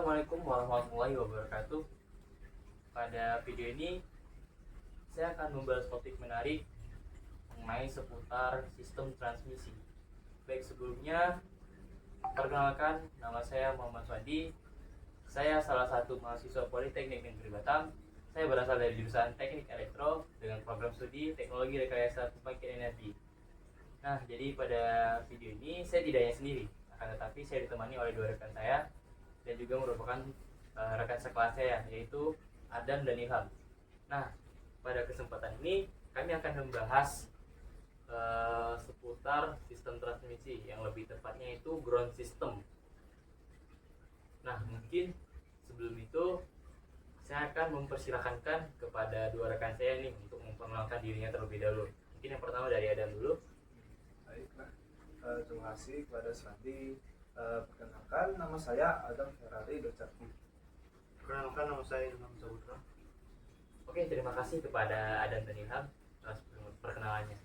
Assalamualaikum warahmatullahi wabarakatuh. Pada video ini saya akan membahas topik menarik mengenai seputar sistem transmisi. Baik, sebelumnya perkenalkan, nama saya Muhammad Swadi. Saya salah satu mahasiswa Politeknik Negeri Batam. Saya berasal dari jurusan Teknik Elektro dengan program studi Teknologi Rekayasa Pembangkit Energi. Nah, jadi pada video ini saya tidak hanya sendiri, akan tetapi saya ditemani oleh dua rekan saya dan juga merupakan rekan sekelas saya, yaitu Adam dan Ilham. Nah, pada kesempatan ini kami akan membahas seputar sistem transmisi, yang lebih tepatnya itu ground system. Nah, mungkin sebelum itu saya akan mempersilahkan kepada dua rekan saya nih untuk memperkenalkan dirinya terlebih dahulu. Mungkin yang pertama dari Adam dulu. Baiklah, terima kasih kepada Swandi. Perkenalkan, nama saya Adam Ferrari Docati. Perkenalkan, nama saya Ilham Saputra. Oke, terima kasih kepada Adam dan Ilham atas perkenalannya.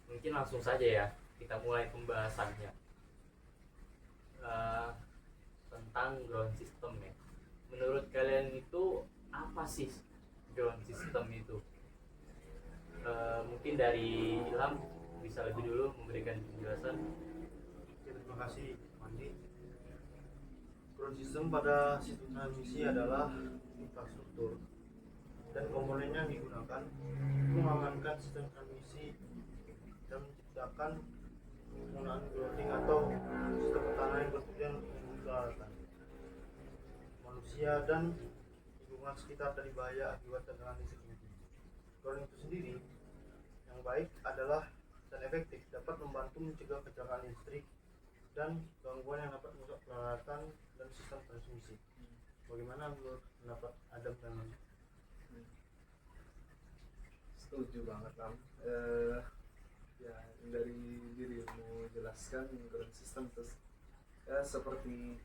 Mungkin langsung saja ya, kita mulai pembahasannya tentang ground system ya. Menurut kalian itu apa sih ground system itu? Mungkin dari Ilham bisa lebih dulu memberikan penjelasan. Terima kasih, Mandi. Ground system pada sistem transmisi adalah infrastruktur dan komponen yang digunakan untuk mengamankan sistem transmisi dan menciptakan penggunaan grounding atau sistem pertahanan yang bertujuan melindungi peralatan manusia dan lingkungan sekitar dari bahaya akibat tegangan listrik tinggi. Grounding itu sendiri yang baik adalah dan efektif dapat membantu mencegah kecelakaan listrik dan gangguan yang dapat merusak peralatan dan sistem transmisi. Bagaimana menurut pendapat Adam dan Setuju banget, Lam. Ya, dari dirimu jelaskan ground system terus ya seperti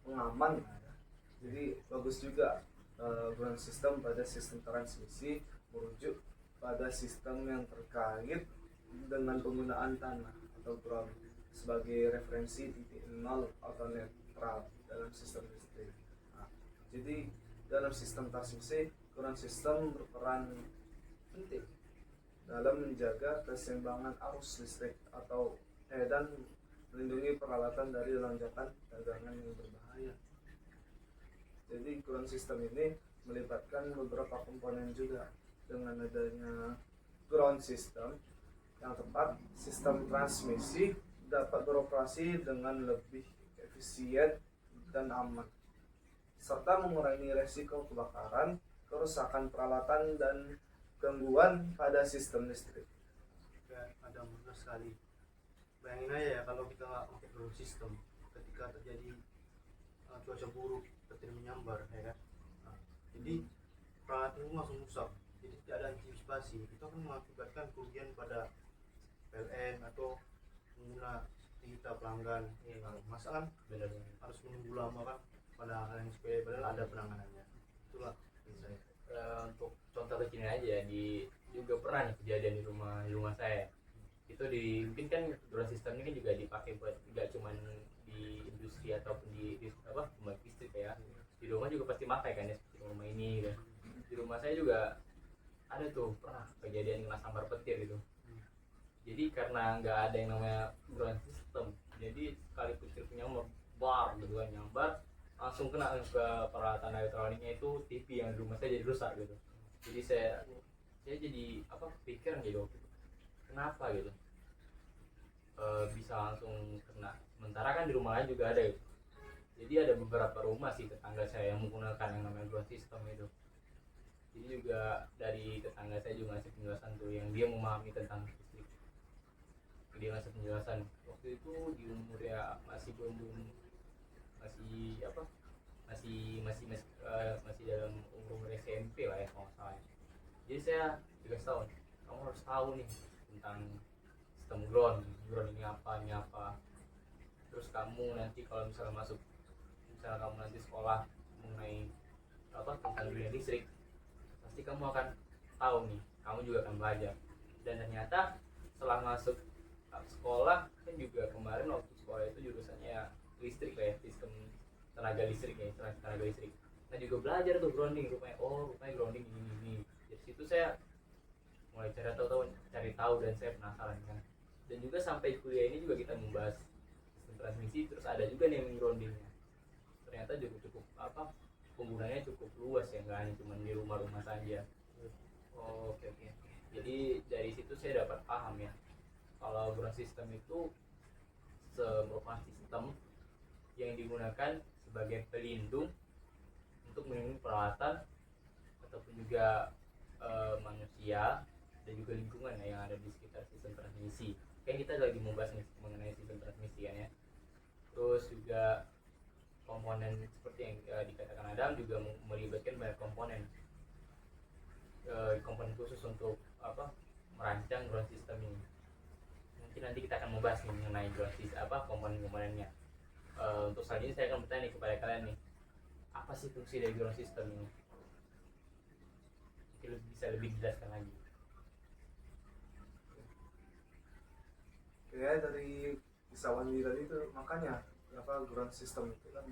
pengaman ya. Jadi bagus juga ground system pada sistem transmisi merujuk pada sistem yang terkait dengan penggunaan tanah atau ground sebagai referensi titik nol atau netral dalam sistem listrik. Nah, jadi dalam sistem transmisi, ground system berperan penting dalam menjaga keseimbangan arus listrik dan melindungi peralatan dari lonjakan tegangan yang berbahaya. Jadi ground system ini melibatkan beberapa komponen juga. Dengan adanya ground system yang tepat, sistem transmisi dapat beroperasi dengan lebih efisien dan aman, serta mengurangi resiko kebakaran, kerusakan peralatan, dan gangguan pada sistem listrik. ya, ada benar sekali. Bayangin aja ya kalau kita nggak pakai ground system ketika terjadi cuaca buruk, petir menyambar, ya kan. Nah, jadi peralatan itu langsung rusak. Jadi tidak ada antisipasi. Itu akan mengakibatkan kerugian pada PLN atau pengguna kita pelanggan. Masa kan Benar. harus menunggu lama kan pada hal yang sepele, padahal ada penanganannya. Itulah saya. Untuk contoh kecilnya aja, juga pernah nih kejadian di rumah saya. Itu mungkin kan ground system ini kan juga dipakai buat nggak cuma di industri ataupun di pembangkit listrik ya. Di rumah juga pasti pakai kan ya, seperti rumah ini kan. Di rumah saya juga ada tuh pernah kejadian kena sambar petir gitu. Jadi karena nggak ada yang namanya ground system, jadi sekali petir nyambar gitu kan, nyambar langsung kena ke peralatan elektroniknya, itu TV yang di rumah saya jadi rusak gitu. Jadi saya jadi kepikiran gitu waktu itu, kenapa gitu bisa langsung kena, sementara kan di rumah lain juga ada gitu. Jadi ada beberapa rumah sih tetangga saya yang menggunakan yang namanya ground system itu. Jadi juga dari tetangga saya juga ngasih penjelasan tuh, yang dia memahami tentang listrik. Dia ngasih penjelasan waktu itu di umur ya masih dalam umur SMP lah ya kalau nggak salah. Jadi saya juga tahu, kamu harus tahu nih tentang sistem ground ini apa. Terus kamu nanti kalau misalnya kamu nanti sekolah mengenai tentang dunia listrik, pasti kamu akan tahu nih, kamu juga akan belajar. Dan ternyata setelah masuk sekolah kan juga, kemarin waktu sekolah itu jurusannya listrik lah ya, sistem tenaga listrik ya, tenaga listrik. Saya juga belajar tuh grounding, rupanya grounding ini. Dari situ saya mulai cari tahu dan saya penasaran kan. Dan juga sampai kuliah ini juga kita membahas sistem transmisi, terus ada juga nih groundingnya. Ternyata cukup penggunanya cukup luas ya, nggak hanya cuma di rumah-rumah saja. Oke. Jadi dari situ saya dapat paham ya, kalau ground system itu merupakan sistem yang digunakan sebagai pelindung untuk melindungi peralatan ataupun juga manusia dan juga lingkungan yang ada di sekitar sistem transmisi. Kan kita lagi membahas mengenai sistem transmisi kan ya. Terus juga komponen seperti yang dikatakan Adam juga melibatkan banyak komponen khusus untuk merancang ground system ini. Mungkin nanti kita akan membahas mengenai ground system komponen-komponennya. Untuk saat ini saya akan bertanya kepada kalian nih, apa sih fungsi dari ground system ini? Mungkin bisa lebih dijelaskan lagi. Ya dari kisah Wandi tadi itu makanya ground system itu kan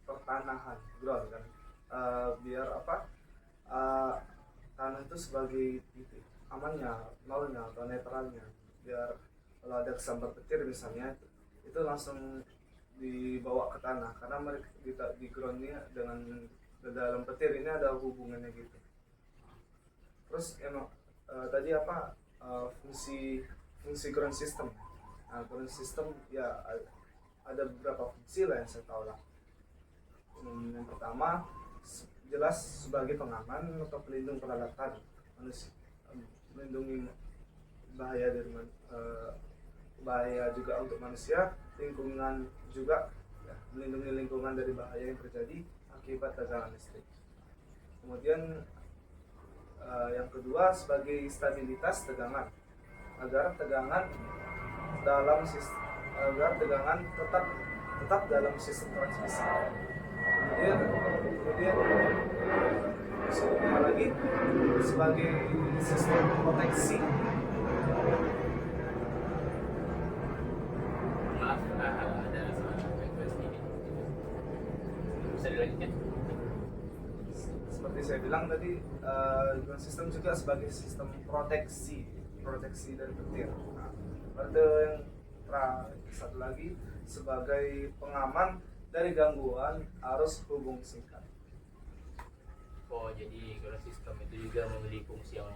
pertanahan ground kan, biar tanah itu sebagai titik amannya, nolnya atau netralnya, biar kalau ada kesambar petir misalnya itu langsung dibawa ke tanah, karena mereka di groundnya dengan dalam petir ini ada hubungannya gitu. Terus emang tadi fungsi ground system. Nah, ground system ya ada beberapa fungsi lah yang saya tahu lah. Yang pertama jelas sebagai pengaman atau pelindung peralatan manusia, melindungi bahaya dari bahaya juga untuk manusia, lingkungan juga ya, melindungi lingkungan dari bahaya yang terjadi akibat tegangan listrik. Kemudian yang kedua sebagai stabilitas tegangan, agar tegangan tetap dalam sistem transmisi. Kemudian lagi sebagai sistem proteksi. Maaf, ada request ini. Bisa dilanjutkan? Seperti saya bilang tadi, ground system juga sebagai sistem proteksi dari petir. Nah, pada yang satu lagi sebagai pengaman dari gangguan arus hubung singkat. Oh, jadi ground system itu juga memiliki fungsi yang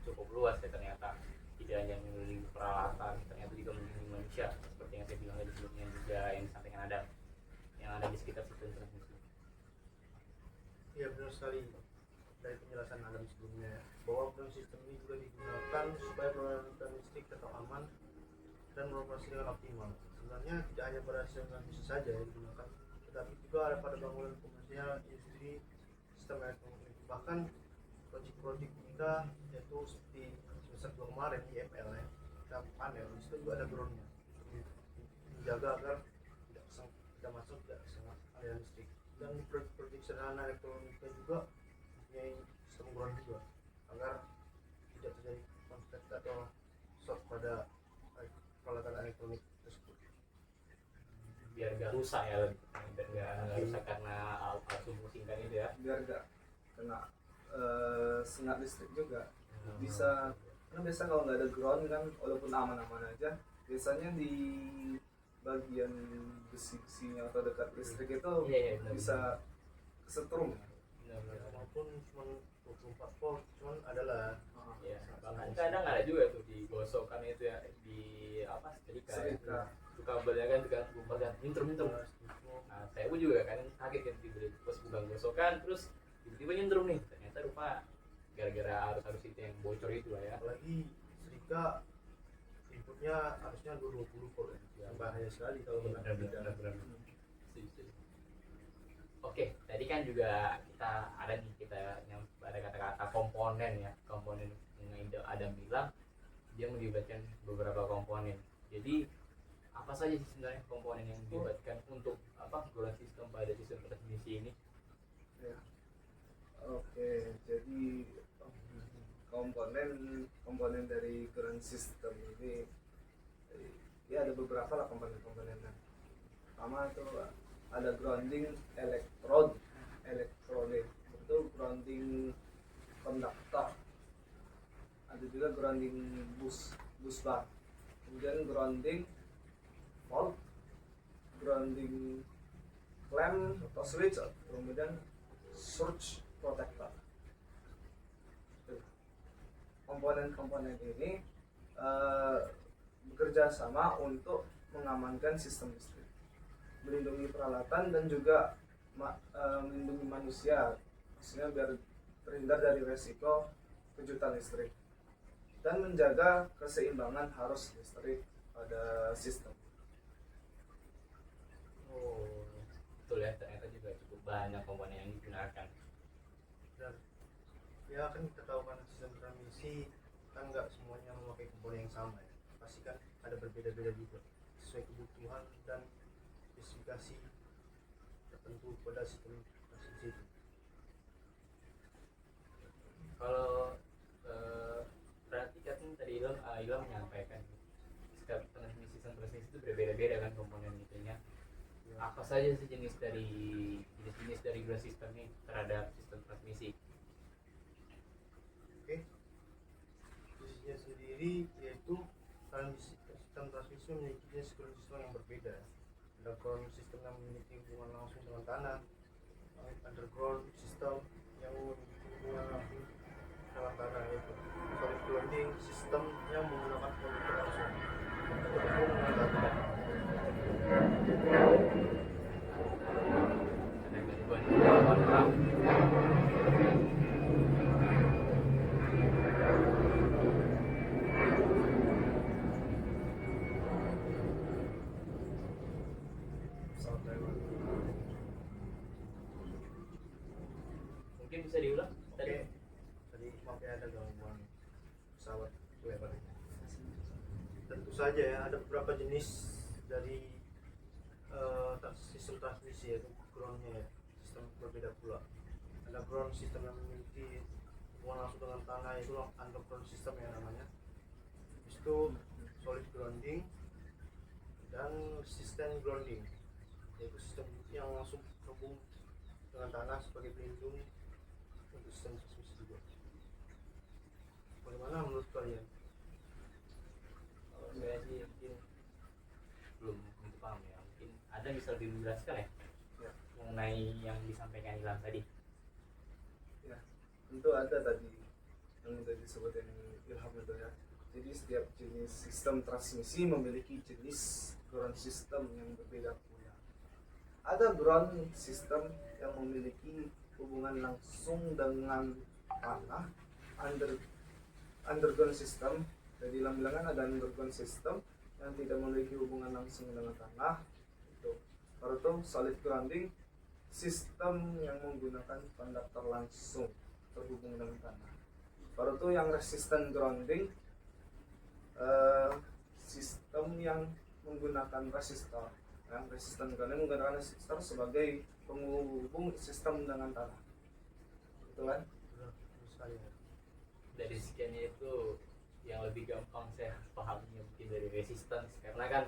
cukup luas ya ternyata. Tidak hanya melindungi peralatan, ternyata juga melindungi manusia, seperti yang saya bilang tadi sebelumnya, juga yang disampaikan Adam, yang ada di sekitar sistem transmisi. Iya benar sekali, dari penjelasan Adam sebelumnya bahwa ground system ini juga digunakan supaya peralatan listrik tetap aman dan beroperasi dengan optimal. Sebenarnya tidak hanya pada sistem transmisi saja yang digunakan, tetapi juga ada pada bangunan komersial, industri, sistem elektronik, bahkan proyek-proyek kita yaitu seperti semester 2 kemarin IML ya, kita panel itu juga ada groundnya menjaga agar tidak masuk aliran listrik. Dan proyek sederhana elektronika juga mempunyai sistem ground juga agar tidak terjadi konflik atau shock pada peralatan elektronik tersebut, Biar gak rusak ya, biar gak rusak karena arus hubung singkat itu ya. Biar gak kena sengat listrik juga. Bisa, karena biasa kalau nggak ada ground kan, walaupun aman-aman aja, biasanya di bagian besi-besinya atau dekat listrik itu bisa kesetrum. walaupun cuma 24 volt cuman adalah Ya, bahkan kadang ada juga tuh digosokkan itu ya, di setrika Setrika. itu kabelnya kan tekan bumper kan nyentrum. Nah saya pun juga kan kaget kan tiba-tiba pas bukan gosokan terus tiba-tiba nyentrum nih, ternyata rupa gara-gara arus itu yang bocor itu lah ya. apalagi setrika inputnya harusnya 220 volt ya. Bahaya sekali kalau kena Benar. Oke, tadi kan juga kita yang ada kata-kata komponen ya, komponen yang Adam bilang dia melibatkan beberapa komponen. Jadi apa saja sih sebenarnya komponen yang dilibatkan untuk ground system pada sistem transmisi ini? Ya. Oke, jadi komponen dari ground system ini Ya ada beberapa lah komponen-komponennya. Pertama itu ada grounding elektronik, itu grounding konduktor, ada juga grounding bus bar, kemudian grounding volt, grounding clamp atau switch, kemudian surge protector. Komponen-komponen ini bekerja sama untuk mengamankan sistem listrik, melindungi peralatan dan juga melindungi manusia, maksudnya biar terhindar dari resiko kejutan listrik dan menjaga keseimbangan arus listrik pada sistem. Oh, betul ya, ternyata juga cukup banyak komponen yang digunakan. Dan ya kan kita tahu kan sistem transmisi kan nggak semuanya memakai komponen yang sama ya, pasti kan ada berbeda-beda juga sesuai kebutuhan dan spesifikasi tertentu pada sistem transmisi itu. Kalau berarti kan tadi Ilham menyampaikan setiap sistem transmisi itu berbeda-beda kan komponen itunya. Apa saja sih jenis dari ground system ini terhadap sistem transmisi? Oke, jenisnya sendiri yaitu sistem transmisi memiliki jenis ground system yang berbeda. Ada ground system yang memiliki hubungan langsung dengan tanah, underground system yang memiliki hubungan langsung dengan tanah, yaitu solid grounding system yang menggunakan konduktor langsung terhubung dengan tanah. Ada gangguan warna. Mungkin bisa diulang tadi. Oke, tadi maaf ya ada gangguan pesawat lewat. Tentu saja ya ada beberapa jenis dari sistem transmisi, yaitu groundnya ya, sistem berbeda pula. Ada ground system yang memiliki hubungan langsung dengan tanah, itu underground system ya namanya. Habis itu solid grounding dan resistant grounding, yaitu sistem yang langsung terhubung dengan tanah sebagai pelindung untuk sistem transmisi juga. Bagaimana menurut kalian? Kalau saya sih mungkin belum begitu paham ya. Mungkin ada bisa lebih menjelaskan ya, Ya. mengenai yang disampaikan Ilham tadi. Ya, tentu ada tadi yang sudah disebutin Ilham itu ya. Jadi setiap jenis sistem transmisi memiliki jenis ground system yang berbeda pula. Ada ground system yang memiliki hubungan langsung dengan tanah, underground system. Jadi bilangan ada underground system yang tidak memiliki hubungan langsung dengan tanah. Baru itu solid grounding, sistem yang menggunakan konduktor langsung terhubung dengan tanah. Baru itu yang resistant grounding, sistem yang menggunakan resistor. Yang resistant grounding menggunakan resistor sebagai penghubung sistem dengan tanah. Betul kan? Benar sekali ya. Dari sekiannya itu yang lebih gampang saya pahamnya mungkin dari resistance, karena kan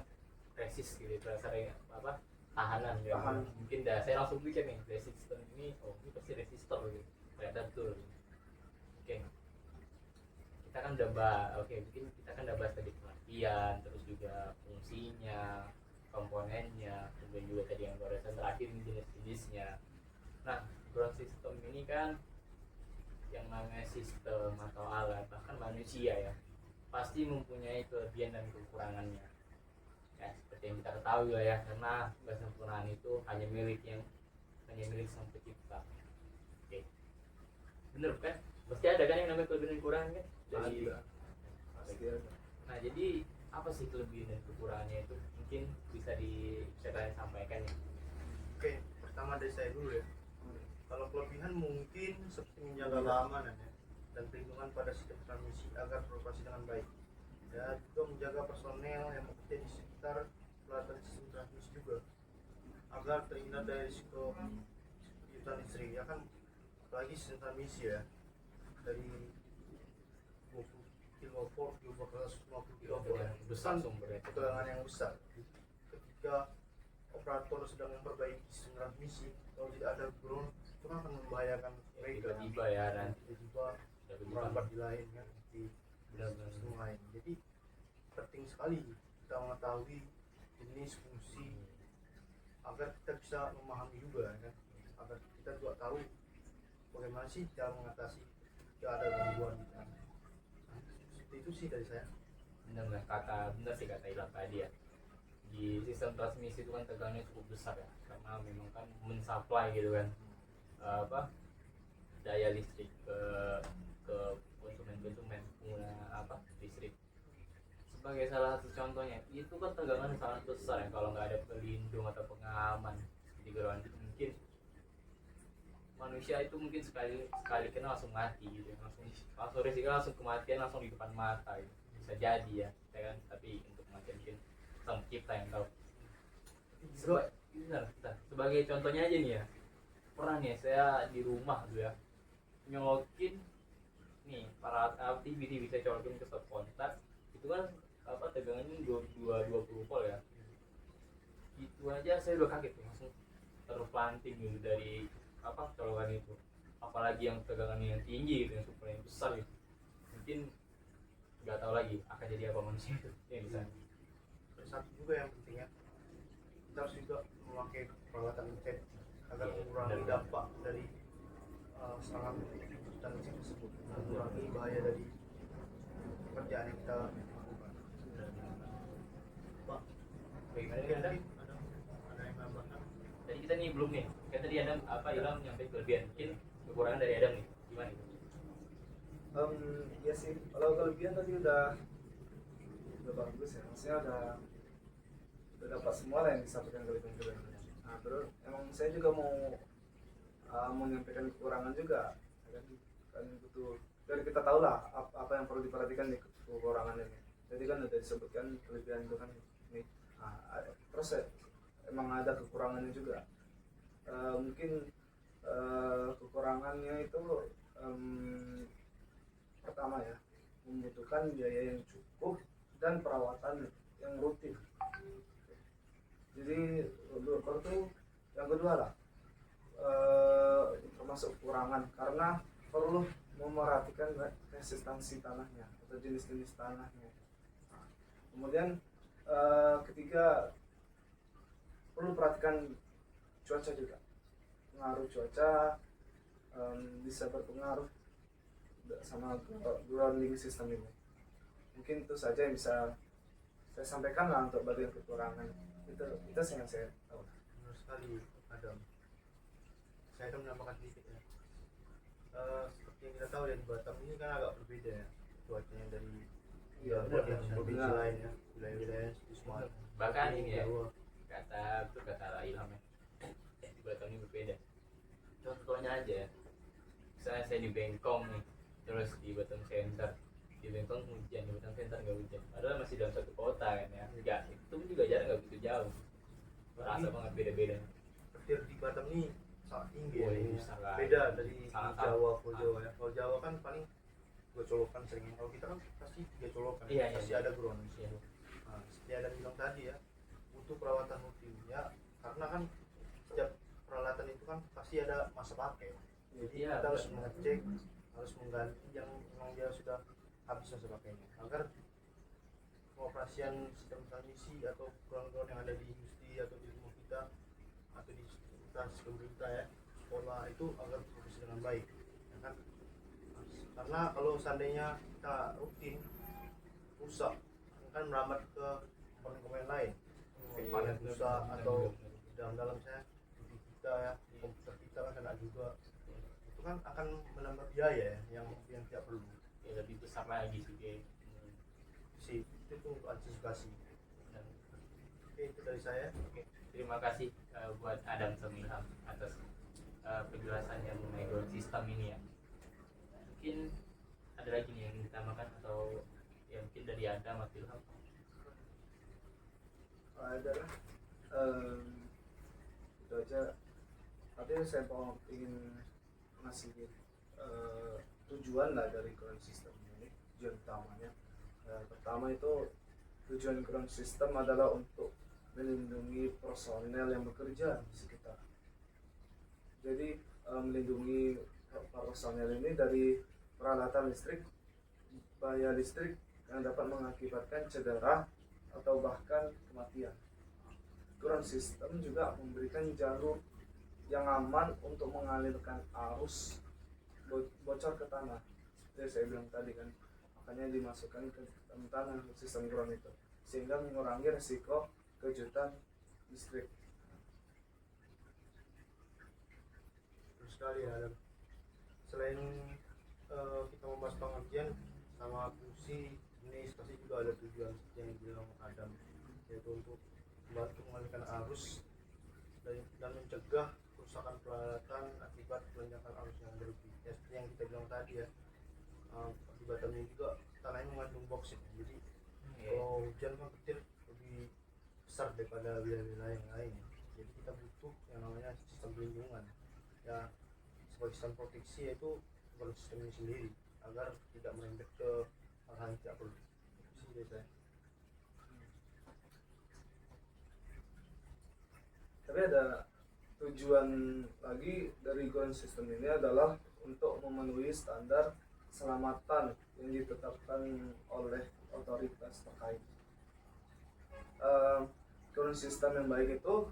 resist gitu dasarnya apa, tahanan ya. Tahan. Mungkin saya langsung pikir nih resistance ini, oh ini pasti resistor gitu, ternyata betul. Oke, kita kan udah bahas tadi pengertian, terus juga fungsinya, komponennya, kemudian juga tadi yang barusan terakhir jenis-jenisnya. Nah, ground system ini kan yang namanya sistem atau alat, bahkan manusia ya, pasti mempunyai kelebihan dan kekurangannya. Ya, seperti yang kita ketahui lah ya, karena kesempurnaan itu hanya milik sang pencipta. Oke, bener kan? Pasti ada kan yang namanya kelebihan dan kekurangan kan? Ada. Pasti ada. Nah, jadi apa sih kelebihan dan kekurangannya itu? Mungkin bisa kalian sampaikan ya. Oke, pertama dari saya dulu ya. Kalau kelebihan mungkin seperti menjaga keamanan ya, dan perlindungan pada sistem transmisi agar beroperasi dengan baik. Ya, juga menjaga personel yang bekerja di sekitar peralatan sistem transmisi juga agar terhindar dari risiko kejutan listrik. Ya kan, apalagi sistem transmisi ya, dari kilovolt 2450 Kilovolt kilovolt yang besar sumbernya. tegangan yang besar. Ketika operator sedang memperbaiki sistem transmisi, kalau tidak ada ground itu kan akan membahayakan mereka. Tiba-tiba ya nanti Tiba-tiba merambat di lain kan, di benar-benar. sistem lain. Jadi penting sekali kita mengetahui jenis fungsi agar kita bisa memahami juga kan, agar kita juga tahu bagaimana sih cara mengatasi jika ada gangguan. Seperti itu sih dari saya. Benar sih kata Ilham tadi ya, di sistem transmisi itu kan tegangannya cukup besar ya, karena memang kan mensuplai gitu kan daya listrik ke konsumen pengguna listrik. Sebagai salah satu contohnya itu kan tegangan sangat besar ya, kalau nggak ada pelindung atau pengaman di gerohan itu mungkin manusia itu mungkin sekali kena langsung mati gitu, langsung risiko langsung kematian langsung di depan mata gitu. Bisa jadi ya kan, tapi untuk kematian mungkin sama kita yang tahu. Sebagai contohnya aja nih ya, pernah nih saya di rumah tuh ya nyolokin nih para TV saya colokin ke stop kontak, itu kan tegangannya 20 volt ya, itu aja saya udah kaget tuh, langsung terpelanting gitu dari colokan itu, apalagi yang tegangannya yang tinggi gitu, yang super yang besar gitu, mungkin nggak tahu lagi akan jadi apa manusia itu yang bisa. Satu juga yang penting ya, kita harus juga memakai peralatan safety agar mengurangi dampak dari serangan dan listrik tersebut, mengurangi bahaya dari pekerjaan yang kita lakukan. Pak, Bagaimana mungkin Anda? ada yang menambahkan? Tadi kita nih belum nih, kan tadi Adam Ilham nyampe kelebihan, mungkin kekurangan dari Adam nih gimana? Ya sih, kalau kelebihan tadi udah bagus ya, maksudnya udah dapat semua lah yang disampaikan kelebihan-kelebihannya. Nah terus emang saya juga mau menyampaikan kekurangan juga, kan butuh dari kita tahu lah apa yang perlu diperhatikan di kekurangan ini. Jadi kan udah disebutkan kelebihan itu kan ini, terus emang ada kekurangannya juga. Mungkin kekurangannya itu pertama ya, membutuhkan biaya yang cukup dan perawatan yang rutin. Jadi itu yang kedua lah, termasuk kekurangan karena perlu memerhatikan resistansi tanahnya atau jenis-jenis tanahnya. Kemudian ketiga, perlu perhatikan cuaca juga, pengaruh cuaca bisa berpengaruh sama grounding system ini. Mungkin itu saja yang bisa saya sampaikan lah untuk bagian kekurangan. Itu sih yang saya tahu. Benar sekali, Adam. Saya akan menambahkan sedikit ya. Seperti yang kita tahu ya, di Batam ini kan agak berbeda ya cuacanya dari provinsi lain ya, wilayah-wilayah di Sumatera. Bahkan ini ya, Jawa. kata Ilham ya, di Batam ini berbeda. Contohnya aja ya, misalnya saya di Bengkong nih, terus di Batam Center, di Bengkong hujan, di Batam Center nggak hujan, padahal masih dalam satu kota kan ya, nggak, itu juga jarak nggak begitu jauh, terasa banget beda-beda. Petir di Batam ini sangat tinggi ya, ini beda dari Jawa. Pulau Jawa ya, kalau Jawa kan paling 2 colokan seringnya, kalau kita kan pasti 3 colokan, pasti ada ground di situ. Nah, seperti ada bilang tadi ya, butuh perawatan rutin ya, karena kan setiap peralatan itu kan pasti ada masa pakai, jadi kita harus mengecek, harus mengganti yang memang dia sudah habis masa pakainya, agar pengoperasian sistem transmisi atau ground yang ada di industri atau di rumah kita atau di instansi pemerintah ya, sekolah itu agar berfungsi dengan baik ya kan. Karena kalau seandainya kita rutin rusak akan merambat ke komponen lain, panen rusak atau dalam saya kita ya, komputer kita kan kena juga, itu kan akan menambah biaya ya, yang tidak perlu ya, lebih besar lagi sih itu untuk antisipasi. Dan oke, itu dari saya. Oke, terima kasih buat Adam sama Ilham atas penjelasannya mengenai ground system ini ya. Mungkin ada lagi nih yang ingin ditambahkan atau ya mungkin dari Adam atau Ilham? Ada lah, itu aja. Tapi saya ingin ngasih tujuan lah dari ground system ini. tujuan utamanya. Pertama itu tujuan ground system adalah untuk melindungi personel yang bekerja di sekitar. Jadi melindungi personel ini dari peralatan listrik, bahaya listrik yang dapat mengakibatkan cedera atau bahkan kematian. Ground system juga memberikan jalur yang aman untuk mengalirkan arus bocor ke tanah. Seperti saya bilang tadi kan, makanya dimasukkan ke dalam tanah sistem ground itu, sehingga mengurangi resiko kejutan listrik. Terus sekali ya, dan selain kita membahas pengertian sama fungsi jenis, pasti juga ada tujuan yang bilang Adam, yaitu untuk membantu mengalirkan arus dan mencegah kerusakan peralatan akibat lonjakan arus yang berlebih. Ya, seperti yang kita bilang tadi ya, akibatnya juga tanahnya mengandung boksit, jadi kalau hujan kan petir lebih besar daripada wilayah-wilayah yang lain. Jadi kita butuh yang namanya sistem pelindungan ya, sebagai sistem proteksi, yaitu bukan sistem ini sendiri, agar tidak merembet ke hal-hal yang tidak perlu. Itu sih biasanya. Tapi ada tujuan lagi dari ground system ini adalah untuk memenuhi standar keselamatan yang ditetapkan oleh otoritas terkait. Ground system yang baik itu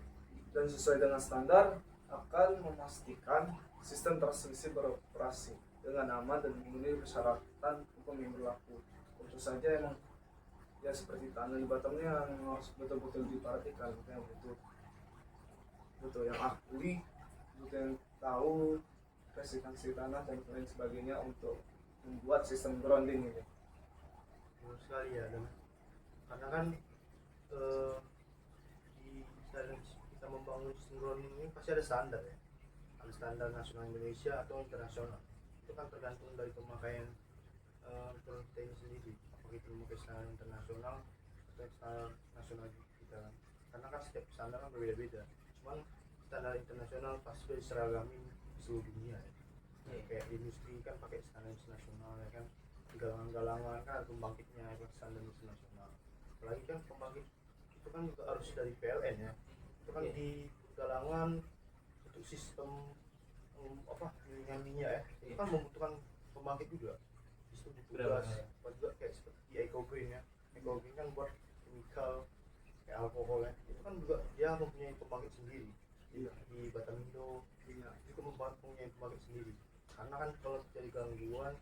dan sesuai dengan standar akan memastikan sistem transmisi beroperasi dengan aman dan memenuhi persyaratan hukum yang berlaku. Tentu saja emang ya seperti tanah di Batamnya yang harus betul-betul diperhatikan, makanya butuh yang ahli, butuh yang tahu spesifikasi tanah dan lain sebagainya untuk membuat sistem grounding ini. Betul sekali ya, dan karena kan di dalam kita membangun sistem grounding ini pasti ada standar ya, ada standar nasional Indonesia atau internasional. Itu kan tergantung dari pemakaian ground kita ini sendiri, apakah itu memakai standar internasional atau standar nasional kita kan. Karena kan setiap standar kan berbeda-beda, cuman standar internasional pasti sudah diseragamin di seluruh dunia ya. Kayak industri kan pakai standar internasional ya kan, di galangan-galangan kan ada pembangkitnya kan standar internasional. Apalagi kan pembangkit itu kan juga harus dari PLN ya, itu kan di galangan untuk sistem minyak ya, itu kan membutuhkan pembangkit juga. Itu butuh gas, juga kayak seperti Eco Green ya, Eco Green kan buat chemical kayak alkohol ya, itu kan juga dia mempunyai pembangkit sendiri. Di Batamindo juga mempunyai pembangkit sendiri, karena kan kalau terjadi gangguan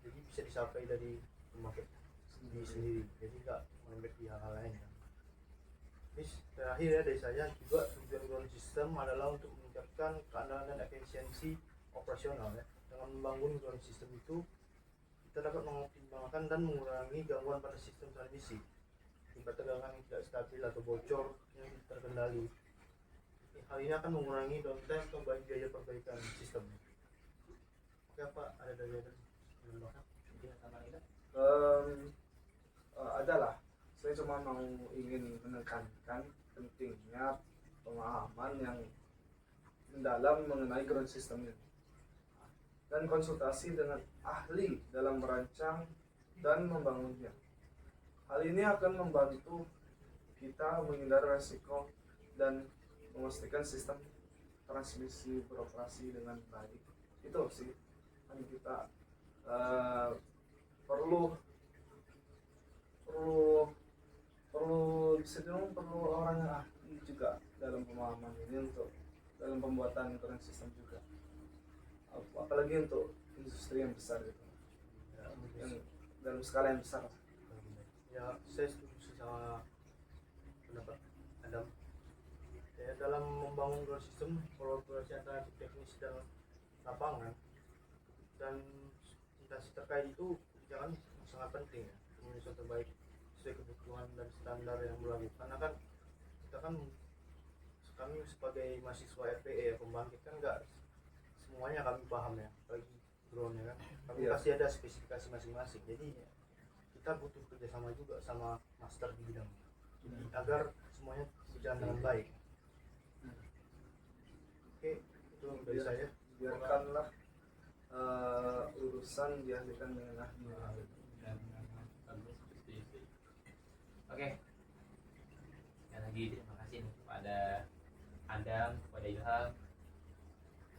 jadi bisa disapai dari pembangkit sendiri, jadi nggak merembet di hal-hal lain kan. Terus terakhir ya dari saya juga, tujuan ground system adalah untuk meningkatkan keandalan dan efisiensi operasional ya. Dengan membangun ground system itu kita dapat mengoptimalkan dan mengurangi gangguan pada sistem transmisi akibat tegangan yang tidak stabil atau bocor yang terkendali. Hal ini akan mengurangi downtime atau biaya perbaikan sistem. Oke Pak, ada dari menambahkan? Adalah, saya cuma mau ingin menekankan pentingnya pemahaman yang mendalam mengenai ground system ini dan konsultasi dengan ahli dalam merancang dan membangunnya. Hal ini akan membantu kita menghindari resiko dan memastikan sistem transmisi beroperasi dengan baik. Itu sih yang kita perlu bisa dibilang perlu orang yang ahli juga dalam pemahaman ini untuk dalam pembuatan ground system juga, apalagi untuk industri yang besar gitu, yang dalam skala yang besar. Ya, saya setuju sama pendapat Adam. Ya, dalam membangun ground system, kolaborasi antara teknis dan lapangan dan instansi terkait itu jangan sangat penting ya, Indonesia terbaik sesuai kebutuhan dan standar yang berlaku. Karena kan kita kan kami sebagai mahasiswa FPE ya, pembangkit kan nggak semuanya kami paham ya, bagi drone ya kan, kami pasti ada spesifikasi masing-masing. Jadi kita butuh kerjasama juga sama master di bidang, jadi agar semuanya berjalan dengan baik. Oke, itu dari saya. Biarkanlah urusan dialihkan dengan ahli. Bagus, setuju. Oke, sekali lagi terima kasih nih kepada Adam, kepada Ilham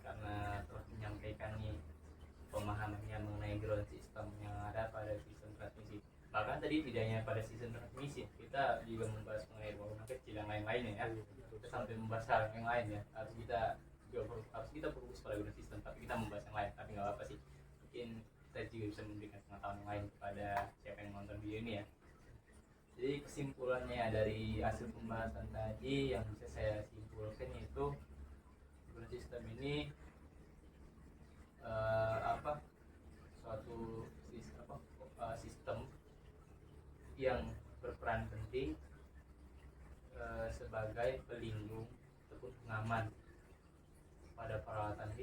karena telah menyampaikan nih pemahamannya mengenai ground system yang ada pada sistem transmisi. Bahkan tadi tidak hanya pada sistem transmisi, kita juga membahas mengenai bangunan kecil yang lain-lainnya ya. Kita sampai membahas hal yang lain ya. Harus kita fokus pada ground system, tapi kita membahas yang lain. Tapi nggak apa-apa sih. Mungkin kita juga bisa memberikan pengetahuan yang lain kepada siapa yang nonton video ini ya. Jadi kesimpulannya dari hasil pembahasan tadi yang bisa saya simpulkan yaitu ground system ini suatu sistem yang berperan penting sebagai pelindung ataupun pengaman pada peralatan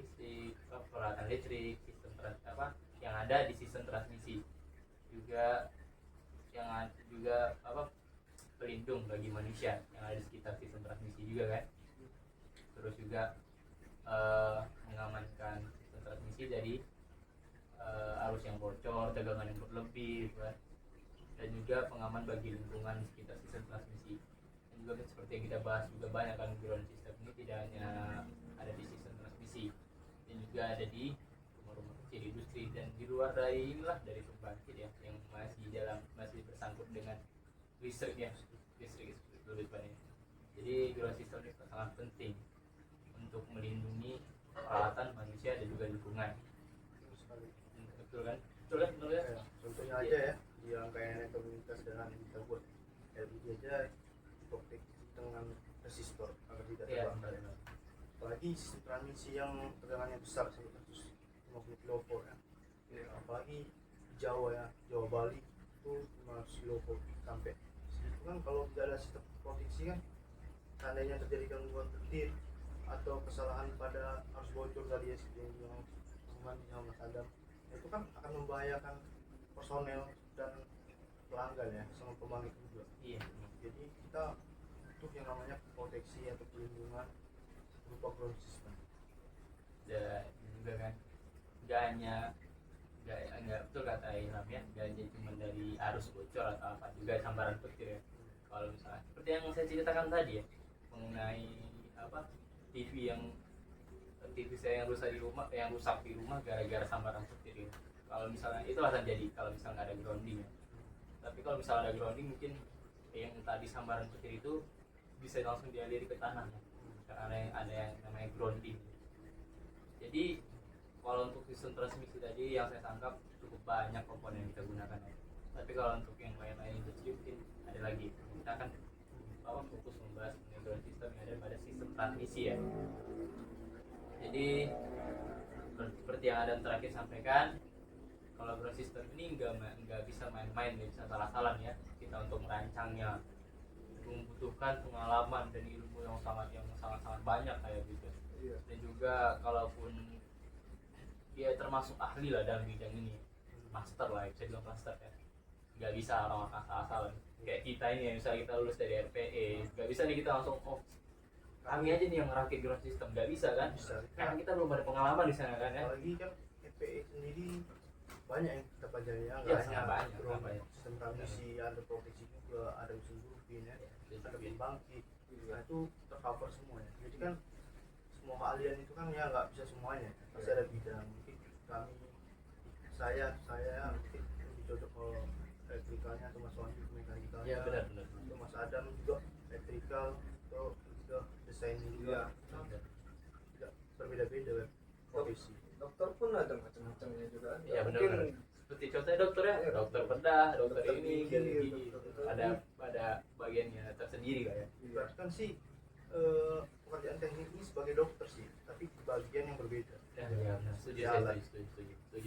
listrik, sistem yang ada di sistem transmisi, juga pelindung bagi manusia yang ada di sekitar sistem transmisi juga kan. Terus juga mengamankan sistem transmisi dari arus yang bocor, tegangan yang berlebih gitu kan. Dan juga pengaman bagi lingkungan di sekitar sistem transmisi. Dan juga seperti yang kita bahas juga banyak kan, ground system ini tidak hanya ada di sistem transmisi, dan juga ada di rumah-rumah kecil, industri, dan di luar dari inilah, dari pembangkit ya, yang masih bersangkut dengan listrik ya, listrik lebih banyak. Jadi ground system ini sangat penting untuk melindungi peralatan manusia dan juga lingkungan. Betul kan? Betul ya? Contohnya aja ya, di rangkaian elektronikas dengan kita buat LED aja proteksi dengan resistor agar tidak terbakar. Apalagi sistem transmisi yang tegangannya besar sekitar 150 kV ya. Apalagi Jawa ya, Jawa Bali itu 500 kV sampai segitu kan. Kalau tidak ada sistem proteksi kan, seandainya terjadi gangguan petir atau kesalahan pada arus bocor tadi ya, seperti yang sama Mas Adam, itu kan akan membahayakan personel dan pelanggan ya, sama pembangkit juga. Iya. Jadi kita butuh yang namanya proteksi atau perlindungan berupa ground system. Dan juga kan nggak betul kata Ilham ya, nggak hanya cuma dari arus bocor atau apa, juga sambaran petir ya. Kalau misalnya seperti yang saya ceritakan tadi ya, mengenai TV saya yang rusak di rumah gara-gara sambaran petir ya. Kalau misalnya itu akan jadi kalau misalnya nggak ada grounding ya. Tapi kalau misalnya ada grounding, mungkin yang tadi sambaran petir itu bisa langsung dialiri ke tanah ya. Karena ada yang namanya grounding. Jadi kalau untuk sistem transmisi tadi yang saya tangkap cukup banyak komponen yang kita gunakan ya. Tapi kalau untuk yang lain-lain itu mungkin ada lagi. Kita akan fokus membahas mengenai ground system yang ada pada sistem transmisi ya. Jadi seperti yang Adam terakhir sampaikan, kalau ground system ini nggak bisa main-main, nggak bisa salah-salah ya. Kita untuk merancangnya membutuhkan pengalaman dan ilmu yang sangat banyak kayak gitu. Iya. Dan juga kalaupun dia termasuk ahli lah dalam bidang ini, master lah, bisa bilang master ya. Nggak bisa orang asal-asalan. Kayak kita ini ya, misalnya kita lulus dari RPE, nggak bisa nih kita langsung kami aja nih yang merakit ground system, nggak bisa kan? Bisa. Karena kita belum ada pengalaman di sana kan ya. Apalagi kan FPE sendiri banyak yang kita pelajari ya, Iya, sangat banyak. sistem transmisi, ada proteksi juga, ada usul turbin ya, ada pembangkit. Nah itu tercover semua ya. Jadi kan semua keahlian itu kan ya nggak bisa semuanya, pasti ada bidang. Mungkin saya mungkin lebih cocok ke elektrikalnya, atau Mas Wandi mekanikalnya. Iya benar. Atau Mas Adam juga elektrikal atau juga desain juga. Tidak berbeda-beda ya profesi. Dokter pun ada macam-macamnya juga. Iya benar. Mungkin Seperti contohnya dokter ya, Iya, dokter bedah, dokter dokter ini, gigi, gigi. dokter Ada bagiannya tersendiri kan ya. iya. Berarti kan sih pekerjaan teknik ini sebagai dokter sih, tapi bagian yang berbeda. Ya, setuju.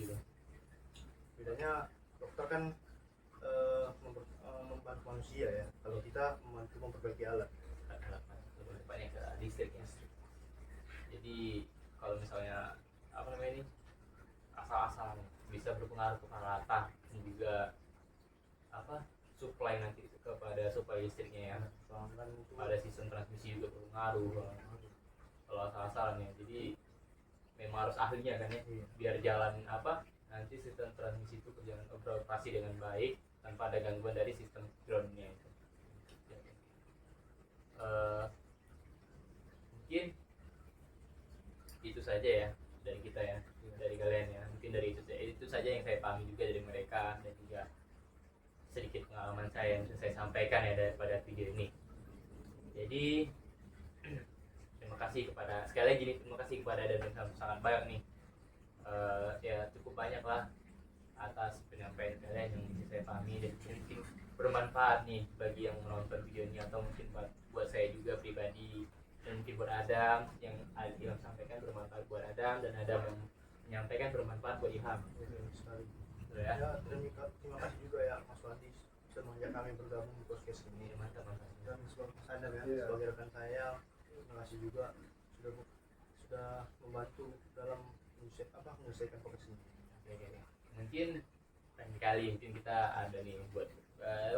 Dong. Bedanya dokter kan membantu manusia ya, kalau kita membantu memperbaiki alat. Banyak ke listrik ya. Jadi kalau misalnya ini asal-asalan bisa berpengaruh ke peralatan dan juga supply nanti kepada supply listriknya ya. Pelanggan itu Pada sistem transmisi juga berpengaruh kalau asal-asalan ya. Jadi memang harus ahlinya kan ya, Iya. biar jalan apa nanti sistem transmisi itu beroperasi dengan baik tanpa ada gangguan dari sistem groundnya itu. Mungkin itu saja ya dari kita ya, dari kalian ya, mungkin dari itu saja yang saya pahami juga dari mereka, dan juga sedikit pengalaman saya yang bisa saya sampaikan ya daripada video ini. Jadi terima kasih kepada, sekali lagi nih, terima kasih kepada dan sangat banyak nih, ya cukup banyak lah atas penyampaian kalian yang bisa saya pahami dan mungkin bermanfaat nih bagi yang menonton video ini, atau mungkin buat saya juga pribadi, dan mungkin buat Adam yang Ilham sampaikan bermanfaat buat Adam, dan Adam yang menyampaikan bermanfaat buat Ilham. Betul sekali. Ya, Ya, terima kasih juga ya Mas Wandi sudah mengajak kami bergabung di podcast ini. mantap mantap. Dan sebagai Mas Adam ya, Iya. sebagai rekan saya, terima kasih juga sudah membantu dalam menyelesaikan podcast ini. Oke. Mungkin lain kali mungkin kita ada nih buat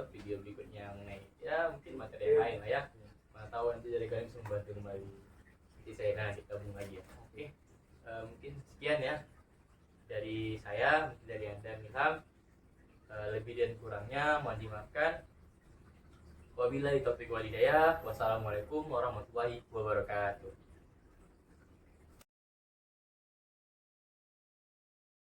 video berikutnya mengenai ya mungkin materi yang lain lah ya. Mana tahu nanti dari kalian bisa membantu kembali. Nanti saya kita gabung lagi ya. Oke. Mungkin sekian ya dari saya, mungkin dari Anda Ilham. Lebih dan kurangnya mohon dimaafkan. Wabillahi taufiq wal hidayah. Wassalamualaikum warahmatullahi wabarakatuh.